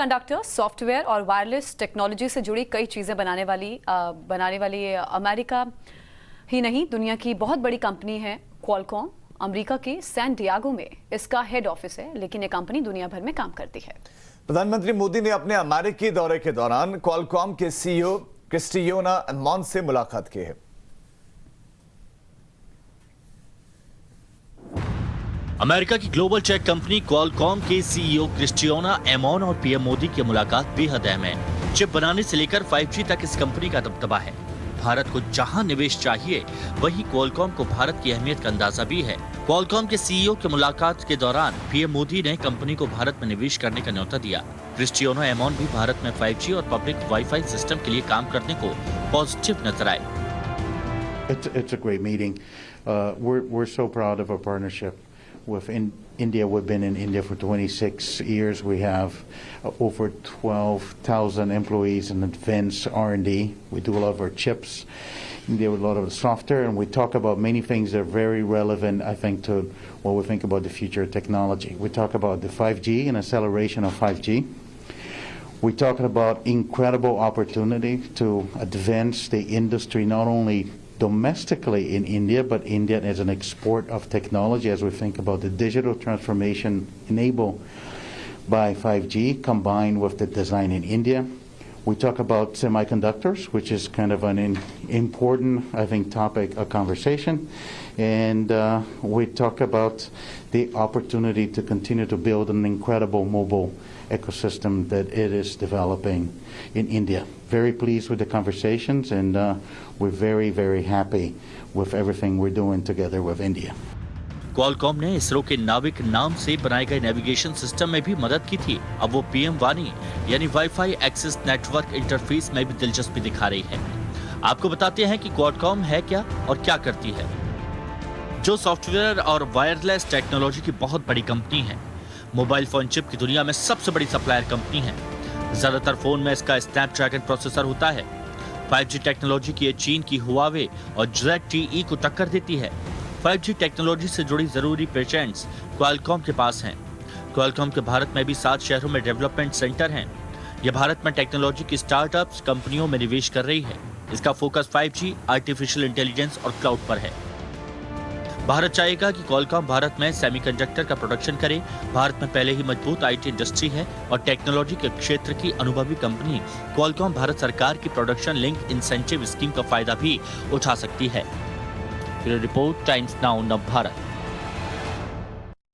Conductor, software और wireless technology से जुड़ी कई चीज़ें बनाने वाली अमेरिका ही नहीं, दुनिया की बहुत बड़ी कंपनी है क्वालकॉम। अमेरिका के सैन डिएगो में इसका हेड ऑफिस है, लेकिन ये कंपनी दुनिया भर में काम करती है। प्रधानमंत्री मोदी ने अपने अमेरिकी दौरे के दौरान क्वालकॉम के सीईओ क्रिस्टियाना एमॉन से मुलाकात की है। अमेरिका की ग्लोबल टेक कंपनी क्वालकॉम के सीईओ क्रिस्टियाना एमॉन और पीएम मोदी की मुलाकात बेहद अहम है। चिप बनाने से लेकर 5G तक इस कंपनी का दबदबा है। भारत को जहां निवेश चाहिए, वहीं क्वालकॉम को भारत की अहमियत का अंदाजा भी है। क्वालकॉम के सीईओ की मुलाकात के दौरान पीएम मोदी ने कंपनी को भारत में निवेश करने का न्योता दिया। क्रिस्टियाना एमॉन भी भारत में 5G और पब्लिक वाईफाई सिस्टम के लिए काम करने को पॉजिटिव नजर आए। It's a great meeting. We're so proud of our partnership with India. We've been in India for 26 years. We have over 12,000 employees in advanced R&D. We do a lot of our chips. We do a lot of the software, and we talk about many things that are very relevant, I think, to what we think about the future of technology. We talk about the 5G and acceleration of 5G. We talk about incredible opportunity to advance the industry, not only domestically in India, but India as an export of technology as we think about the digital transformation enabled by 5G combined with the design in India. We talk about semiconductors, which is kind of an important, I think, topic of conversation. And we talk about the opportunity to continue to build an incredible mobile ecosystem that it is developing in India. Very pleased with the conversations, and we're very, very happy with everything we're doing together with India. Qualcomm ने इसरो के नाविक नाम से बनाए गए navigation system में भी मदद की थी। अब वो पीएम वानी यानी वाईफाई एक्सेस नेटवर्क इंटरफेस में भी दिलचस्पी दिखा रही है। आपको बताते हैं कि क्वालकॉम है क्या और क्या करती है। जो सॉफ्टवेयर और वायरलेस टेक्नोलॉजी की बहुत बड़ी कंपनी है। मोबाइल फोन चिप की दुनिया में सबसे बड़ी सप्लायर कंपनी है। ज्यादातर फोन में इसका स्नैपड्रैगन प्रोसेसर होता है। 5G टेक्नोलॉजी की चीन की हुआवे और ZTE को टक्कर देती है। 5G टेक्नोलॉजी से जुड़ी जरूरी पेटेंट्स क्वालकॉम के पास हैं। क्वालकॉम के भारत में भी 7 शहरों में डेवलपमेंट सेंटर हैं। यह भारत में टेक्नोलॉजी की स्टार्टअप्स कंपनियों में निवेश कर रही है। इसका फोकस 5G, आर्टिफिशियल इंटेलिजेंस और क्लाउड पर है। भारत चाहेगा कि क्वालकॉम भारत में सेमीकंडक्टर का प्रोडक्शन करे। भारत में पहले ही मजबूत IT इंडस्ट्री है और टेक्नोलॉजी के क्षेत्र की अनुभवी कंपनी क्वालकॉम भारत सरकार की प्रोडक्शन लिंक इंसेंटिव स्कीम का फायदा भी उठा सकती है। रिपोर्ट टाइम्स नाउ नव भारत।